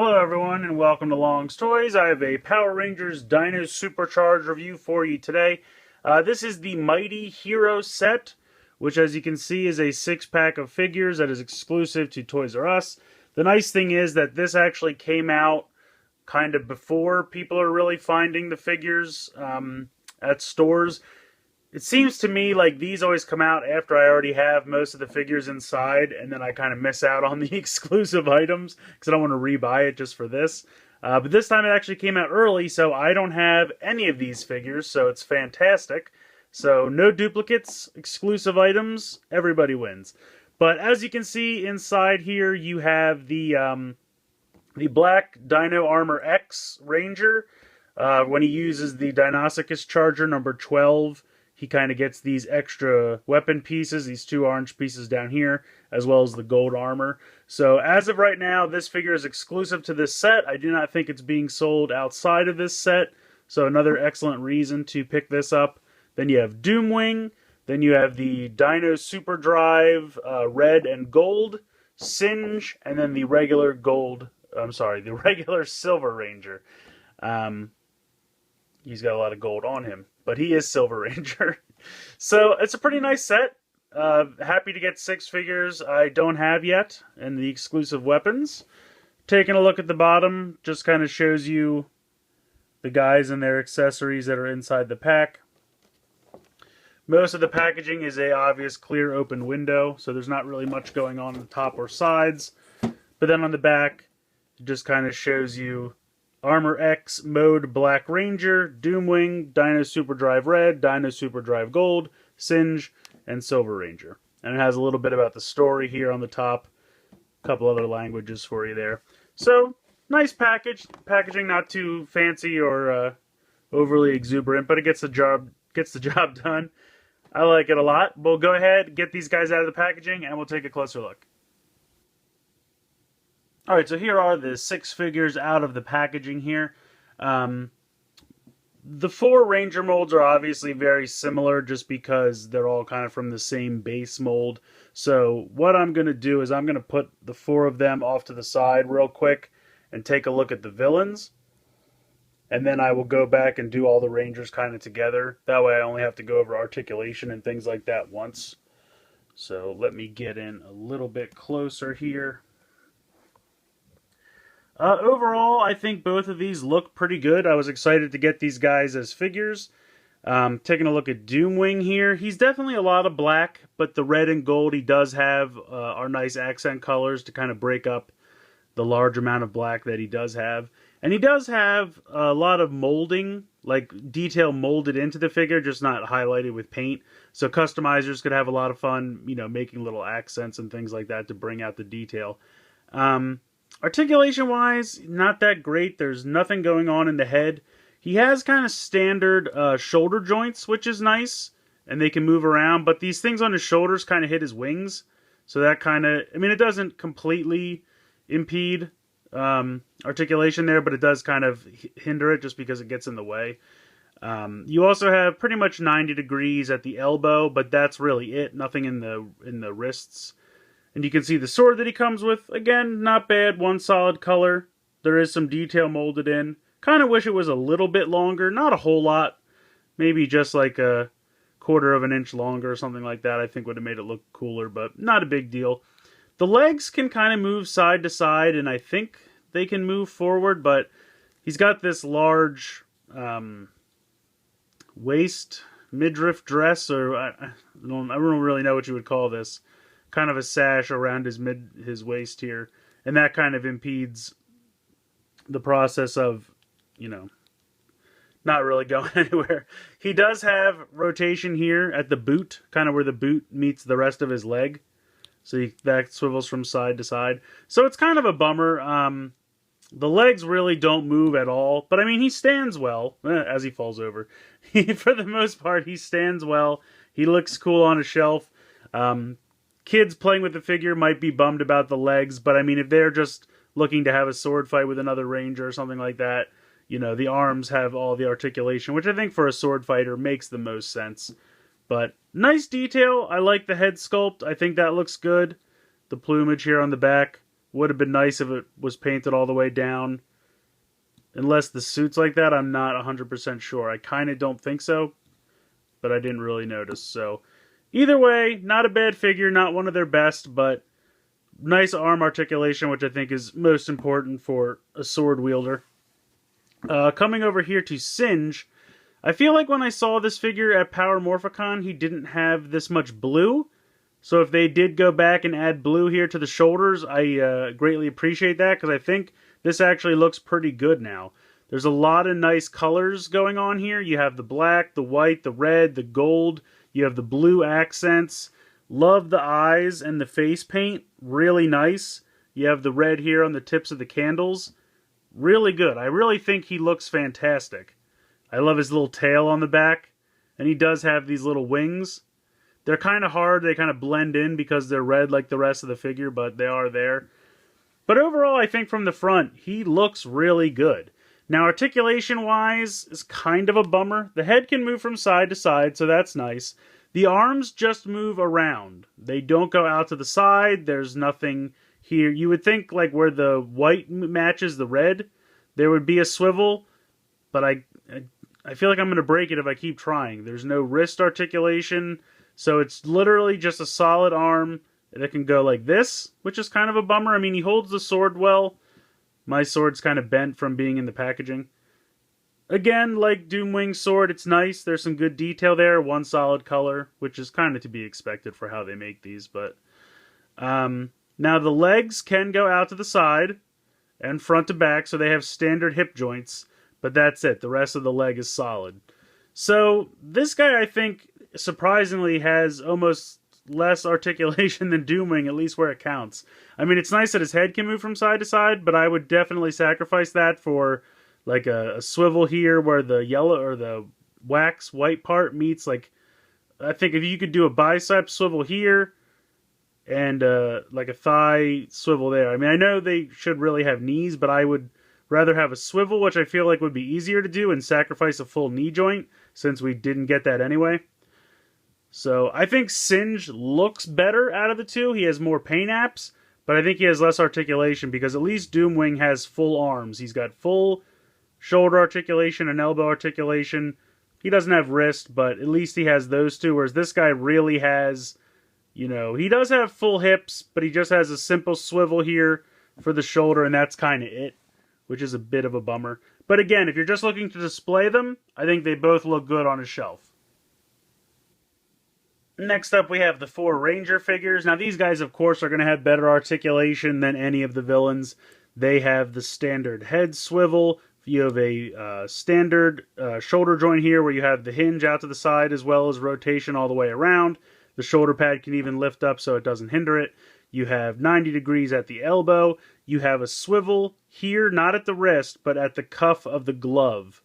Hello everyone and welcome to Long's Toys. I have a Power Rangers Dino SuperCharge review for you today. This is the Mighty Hero set, which as you can see is a 6-pack of figures that is exclusive to Toys R Us. The nice thing is that this actually came out kind of before people are really finding the figures at stores. It seems to me like these always come out after I already have most of the figures inside, and then I kind of miss out on the exclusive items because I don't want to rebuy it just for this. But this time it actually came out early, so I don't have any of these figures, so it's fantastic. So no duplicates, exclusive items, everybody wins. But as you can see inside here, you have the black Dino Armor X Ranger. When he uses the Dinosaurus Charger number 12, he kind of gets these extra weapon pieces, these 2 orange pieces down here, as well as the gold armor. So as of right now, this figure is exclusive to this set. I do not think it's being sold outside of this set, so another excellent reason to pick this up. Then you have Doomwing, then you have the Dino Super Drive red and gold, Singe, and then the regular the regular Silver Ranger. He's got a lot of gold on him, but he is Silver Ranger. So it's a pretty nice set. Happy to get 6 figures I don't have yet, and the exclusive weapons. Taking a look at the bottom, just kind of shows you the guys and their accessories that are inside the pack. Most of the packaging is a obvious clear open window, so there's not really much going on the top or sides. But then on the back, it just kind of shows you Armor X Mode Black Ranger, Doomwing, Dino Super Drive Red, Dino Super Drive Gold, Singe, and Silver Ranger. And it has a little bit about the story here on the top. A couple other languages for you there. So, nice package. Packaging not too fancy or overly exuberant, but it gets the job done. I like it a lot. We'll go ahead, get these guys out of the packaging, and we'll take a closer look. Alright, so here are the 6 figures out of the packaging here. The 4 Ranger molds are obviously very similar just because they're all kind of from the same base mold. So what I'm going to do is I'm going to put the 4 of them off to the side real quick and take a look at the villains. And then I will go back and do all the Rangers kind of together. That way I only have to go over articulation and things like that once. So let me get in a little bit closer here. Overall, I think both of these look pretty good. I was excited to get these guys as figures. Taking a look at Doomwing here. He's definitely a lot of black, but the red and gold he does have are nice accent colors to kind of break up the large amount of black that he does have. And he does have a lot of molding, like detail molded into the figure, just not highlighted with paint. So customizers could have a lot of fun, you know, making little accents and things like that to bring out the detail. Articulation-wise, not that great. There's nothing going on in the head. He has kind of standard shoulder joints, which is nice, and they can move around, but these things on his shoulders kind of hit his wings, so that kind of, I mean, it doesn't completely impede articulation there, but it does kind of hinder it just because it gets in the way. You also have pretty much 90 degrees at the elbow, but that's really it. Nothing in the wrists. And you can see the sword that he comes with. Again, not bad. One solid color. There is some detail molded in. Kind of wish it was a little bit longer. Not a whole lot. Maybe just like a 1/4 of an inch longer or something like that. I think would have made it look cooler, but not a big deal. The legs can kind of move side to side, and I think they can move forward, but he's got this large waist, midriff dress, or I don't really know what you would call this. Kind of a sash around his waist here, and that kind of impedes the process of, you know, not really going anywhere. He does have rotation here at the boot, kind of where the boot meets the rest of his leg, so that swivels from side to side. So it's kind of a bummer. The legs really don't move at all, but I mean, he stands well as he falls over. For the most part, he stands well. He looks cool on a shelf. Kids playing with the figure might be bummed about the legs, but I mean, if they're just looking to have a sword fight with another ranger or something like that, you know, the arms have all the articulation, which I think for a sword fighter makes the most sense. But nice detail. I like the head sculpt. I think that looks good. The plumage here on the back Would have been nice if it was painted all the way down. Unless the suit's like that, I'm not 100% sure. I kind of don't think so, but I didn't really notice. So either way, not a bad figure, not one of their best, but nice arm articulation, which I think is most important for a sword wielder. Coming over here to Singe, I feel like when I saw this figure at Power Morphicon, he didn't have this much blue. So if they did go back and add blue here to the shoulders, I greatly appreciate that, because I think this actually looks pretty good now. There's a lot of nice colors going on here. You have the black, the white, the red, the gold. You have the blue accents. Love the eyes and the face paint. Really nice. You have the red here on the tips of the candles. Really good. I really think he looks fantastic. I love his little tail on the back. And he does have these little wings. They're kind of hard. They kind of blend in because they're red like the rest of the figure, but they are there. But overall, I think from the front, he looks really good. Now, articulation-wise, is kind of a bummer. The head can move from side to side, so that's nice. The arms just move around. They don't go out to the side. There's nothing here. You would think, like, where the white matches the red, there would be a swivel, but I feel like I'm going to break it if I keep trying. There's no wrist articulation, so it's literally just a solid arm that can go like this, which is kind of a bummer. I mean, he holds the sword well. My sword's kind of bent from being in the packaging. Again, like Doomwing's sword, it's nice. There's some good detail there. One solid color, which is kind of to be expected for how they make these. But now the legs can go out to the side and front to back, so they have standard hip joints. But that's it. The rest of the leg is solid. So this guy, I think, surprisingly has almost less articulation than Doomwing, at least where it counts. I mean, it's nice that his head can move from side to side, but I would definitely sacrifice that for like a swivel here where the yellow or the wax white part meets, like, I think if you could do a bicep swivel here and like a thigh swivel there. I mean, I know they should really have knees, but I would rather have a swivel, which I feel like would be easier to do, and sacrifice a full knee joint since we didn't get that anyway. So I think Singe looks better out of the two. He has more paint apps, but I think he has less articulation because at least Doomwing has full arms. He's got full shoulder articulation and elbow articulation. He doesn't have wrist, but at least he has those two, whereas this guy really has, you know, he does have full hips, but he just has a simple swivel here for the shoulder, and that's kind of it, which is a bit of a bummer. But again, if you're just looking to display them, I think they both look good on a shelf. Next up, we have the 4 Ranger figures. Now, these guys, of course, are going to have better articulation than any of the villains. They have the standard head swivel. You have a standard shoulder joint here where you have the hinge out to the side as well as rotation all the way around. The shoulder pad can even lift up so it doesn't hinder it. You have 90 degrees at the elbow. You have a swivel here, not at the wrist, but at the cuff of the glove.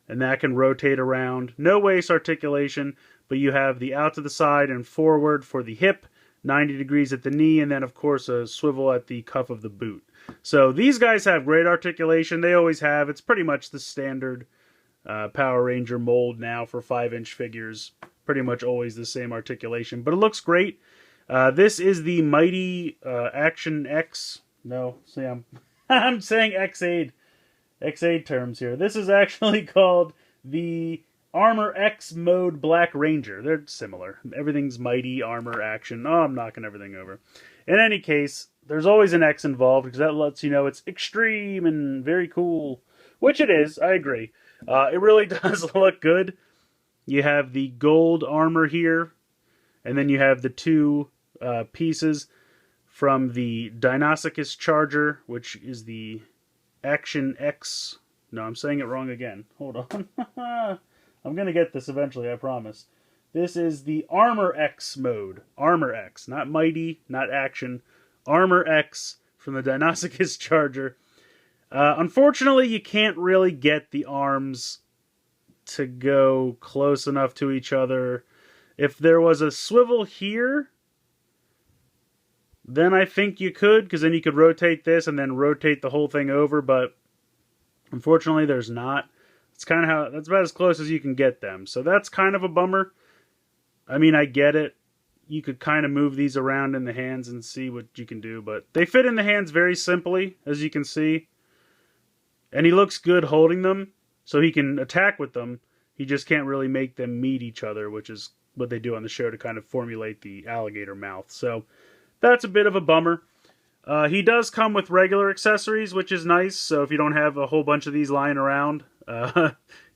And that can rotate around. No waist articulation. But you have the out to the side and forward for the hip, 90 degrees at the knee, and then, of course, a swivel at the cuff of the boot. So these guys have great articulation. They always have. It's pretty much the standard Power Ranger mold now for 5-inch figures. Pretty much always the same articulation. But it looks great. This is the Mighty Action X. No, see, I'm saying X-Aid. X-Aid terms here. This is actually called the Armor X Mode Black Ranger. They're similar. Everything's mighty, armor, action. Oh, I'm knocking everything over. In any case, there's always an X involved because that lets you know it's extreme and very cool. Which it is, I agree. It really does look good. You have the gold armor here, and then you have the 2 pieces from the Dinosaurus Charger, which is the Action X. No, I'm saying it wrong again. Hold on. I'm going to get this eventually, I promise. This is the Armor X mode. Armor X. Not Mighty, not Action. Armor X from the Dinosaurus Charger. Unfortunately, you can't really get the arms to go close enough to each other. If there was a swivel here, then I think you could, because then you could rotate this and then rotate the whole thing over, but unfortunately there's not. It's kind of that's about as close as you can get them. So that's kind of a bummer. I mean, I get it. you could kind of move these around in the hands and see what you can do. But they fit in the hands very simply, as you can see. And he looks good holding them, so he can attack with them. He just can't really make them meet each other, which is what they do on the show to kind of formulate the alligator mouth. So that's a bit of a bummer. He does come with regular accessories, which is nice. So if you don't have a whole bunch of these lying around,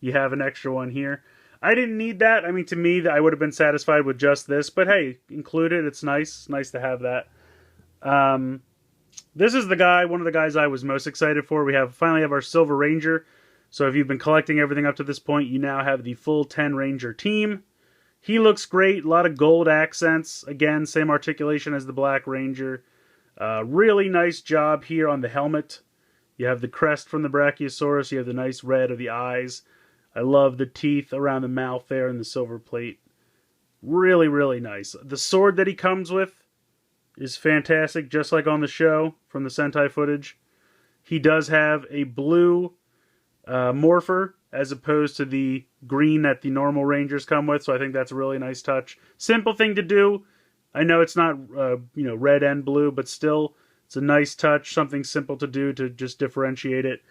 you have an extra one here. I didn't need that. I mean, to me, I would have been satisfied with just this. But hey, include it. It's nice. It's nice to have that. This is one of the guys I was most excited for. We finally have our Silver Ranger. So if you've been collecting everything up to this point, you now have the full 10 Ranger team. He looks great. A lot of gold accents. Again, same articulation as the Black Ranger. Really nice job here on the helmet. You have the crest from the Brachiosaurus. You have the nice red of the eyes. I love the teeth around the mouth there and the silver plate. Really, really nice. The sword that he comes with is fantastic, just like on the show from the Sentai footage. He does have a blue morpher as opposed to the green that the normal Rangers come with, so I think that's a really nice touch. Simple thing to do. I know it's not red and blue, but still, it's a nice touch, something simple to do to just differentiate it.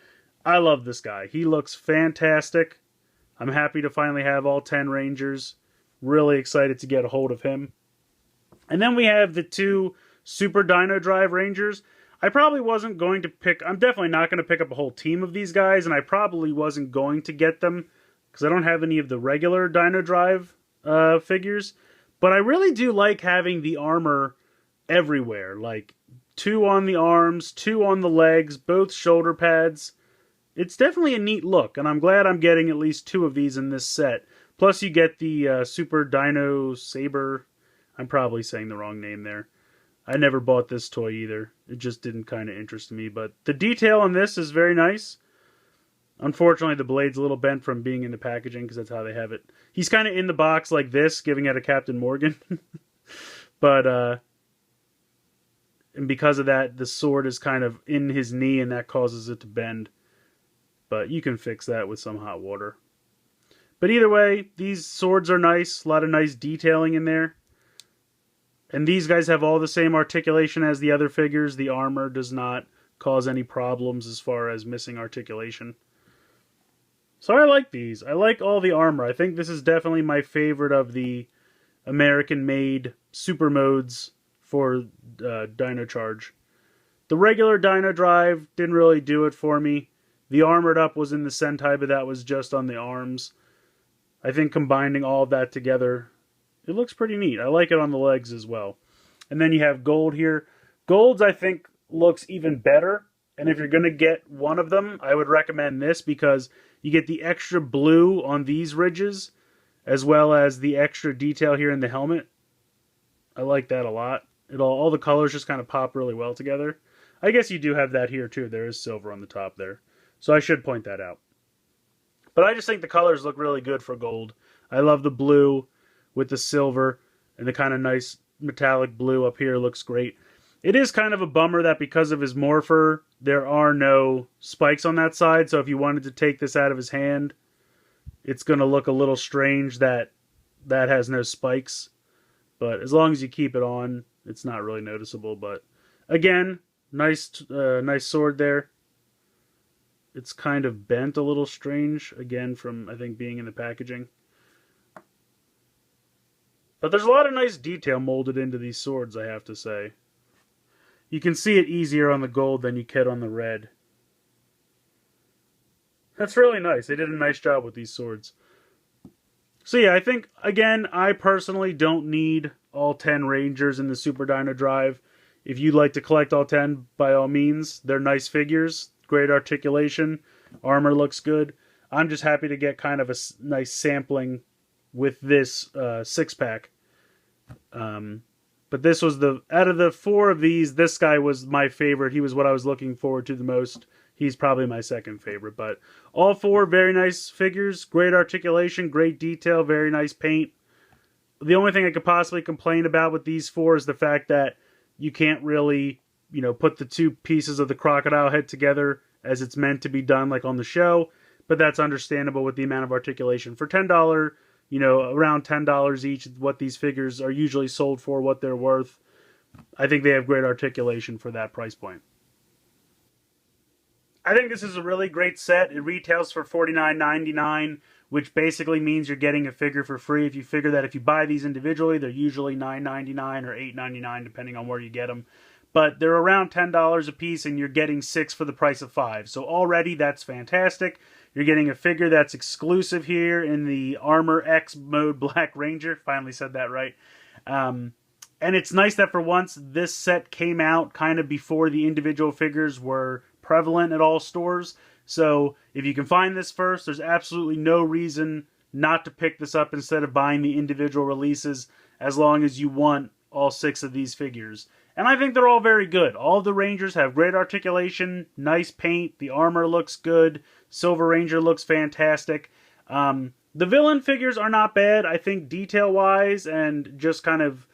I love this guy. He looks fantastic. I'm happy to finally have all 10 Rangers. Really excited to get a hold of him. And then we have the 2 Super Dino Drive Rangers. I probably wasn't going to I'm definitely not going to pick up a whole team of these guys, and I probably wasn't going to get them because I don't have any of the regular Dino Drive figures. But I really do like having the armor everywhere. Like 2 on the arms, 2 on the legs, both shoulder pads. It's definitely a neat look, and I'm glad I'm getting at least 2 of these in this set. Plus you get the Super Dino Saber. I'm probably saying the wrong name there. I never bought this toy either. It just didn't kind of interest me. But the detail on this is very nice. Unfortunately, the blade's a little bent from being in the packaging because that's how they have it. He's kind of in the box like this, giving it a Captain Morgan. But, and because of that, the sword is kind of in his knee and that causes it to bend. But you can fix that with some hot water. But either way, these swords are nice. A lot of nice detailing in there. And these guys have all the same articulation as the other figures. The armor does not cause any problems as far as missing articulation. So I like these. I like all the armor. I think this is definitely my favorite of the American-made super modes for Dino Charge. The regular Dino Drive didn't really do it for me. The armored up was in the Sentai, but that was just on the arms. I think combining all of that together, it looks pretty neat. I like it on the legs as well. And then you have gold here. Gold's, I think, looks even better. And if you're going to get one of them, I would recommend this because you get the extra blue on these ridges as well as the extra detail here in the helmet. I like that a lot. All the colors just kind of pop really well together. I guess you do have that here too. There is silver on the top there. So I should point that out. But I just think the colors look really good for gold. I love the blue with the silver and the kind of nice metallic blue up here. Looks great. It is kind of a bummer that because of his morpher, there are no spikes on that side. So if you wanted to take this out of his hand, it's going to look a little strange that that has no spikes. But as long as you keep it on, it's not really noticeable. But again, nice sword there. It's kind of bent a little strange, again, from, I think, being in the packaging. But there's a lot of nice detail molded into these swords, I have to say. You can see it easier on the gold than you can on the red. That's really nice. They did a nice job with these swords. So yeah, I think, again, I personally don't need all 10 Rangers in the Super Dino Drive. If you'd like to collect all 10, by all means. They're nice figures. Great articulation. Armor looks good. I'm just happy to get kind of a nice sampling with this 6-pack. But this was out of the 4 of these, this guy was my favorite. He was what I was looking forward to the most. He's probably my second favorite. But all 4 very nice figures. Great articulation, great detail, very nice paint. The only thing I could possibly complain about with these 4 is the fact that you can't really, put the 2 pieces of the crocodile head together as it's meant to be done like on the show. But that's understandable with the amount of articulation. For $10 you know, around $10 each, what these figures are usually sold for, what they're worth. I think they have great articulation for that price point. I think this is a really great set. It retails for $49.99, which basically means you're getting a figure for free. If you figure that if you buy these individually, they're usually $9.99 or $8.99, depending on where you get them. But they're around $10 a piece, and you're getting 6 for the price of 5. So already that's fantastic. You're getting a figure that's exclusive here in the Armor X Mode Black Ranger. Finally said that right. And it's nice that for once this set came out kind of before the individual figures were prevalent at all stores. So if you can find this first, there's absolutely no reason not to pick this up instead of buying the individual releases, as long as you want all 6 of these figures. And I think they're all very good. All of the Rangers have great articulation, nice paint, the armor looks good, Silver Ranger looks fantastic. The villain figures are not bad. I think detail-wise and just kind of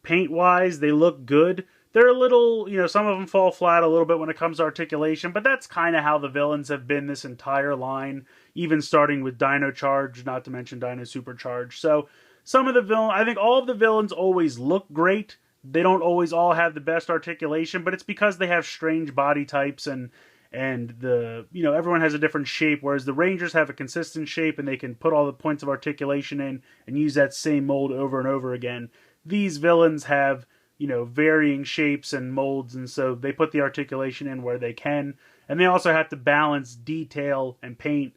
paint-wise, they look good. They're a little, you know, some of them fall flat a little bit when it comes to articulation, but that's kind of how the villains have been this entire line, even starting with Dino Charge, not to mention Dino SuperCharge. So some of the villains, I think all of the villains always look great. They don't always all have the best articulation, but it's because they have strange body types and the, you know, everyone has a different shape, whereas the Rangers have a consistent shape and they can put all the points of articulation in and use that same mold over and over again. These villains have, you know, varying shapes and molds, and so they put the articulation in where they can, and they also have to balance detail and paint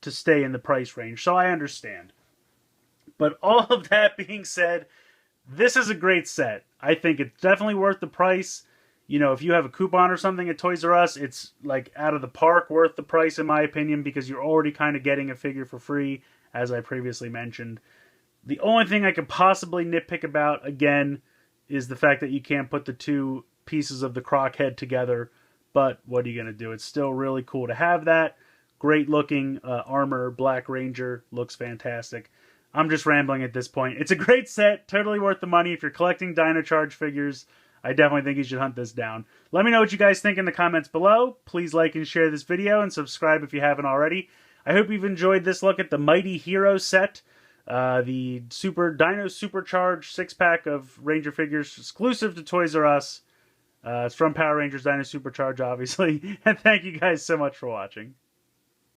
to stay in the price range, so I understand. But all of that being said, this is a great set. I think it's definitely worth the price. You know, if you have a coupon or something at Toys R Us, it's like out of the park worth the price in my opinion, because you're already kind of getting a figure for free, as I previously mentioned. The only thing I could possibly nitpick about, again, is the fact that you can't put the 2 pieces of the Croc head together. But what are you going to do? It's still really cool to have that. Great looking armor, Black Ranger, looks fantastic. I'm just rambling at this point. It's a great set, totally worth the money. If you're collecting Dino Charge figures, I definitely think you should hunt this down. Let me know what you guys think in the comments below. Please like and share this video and subscribe if you haven't already. I hope you've enjoyed this look at the Mighty Hero set. The Dino SuperCharge 6-pack of Ranger figures exclusive to Toys R Us. It's from Power Rangers Dino SuperCharge, obviously. And thank you guys so much for watching.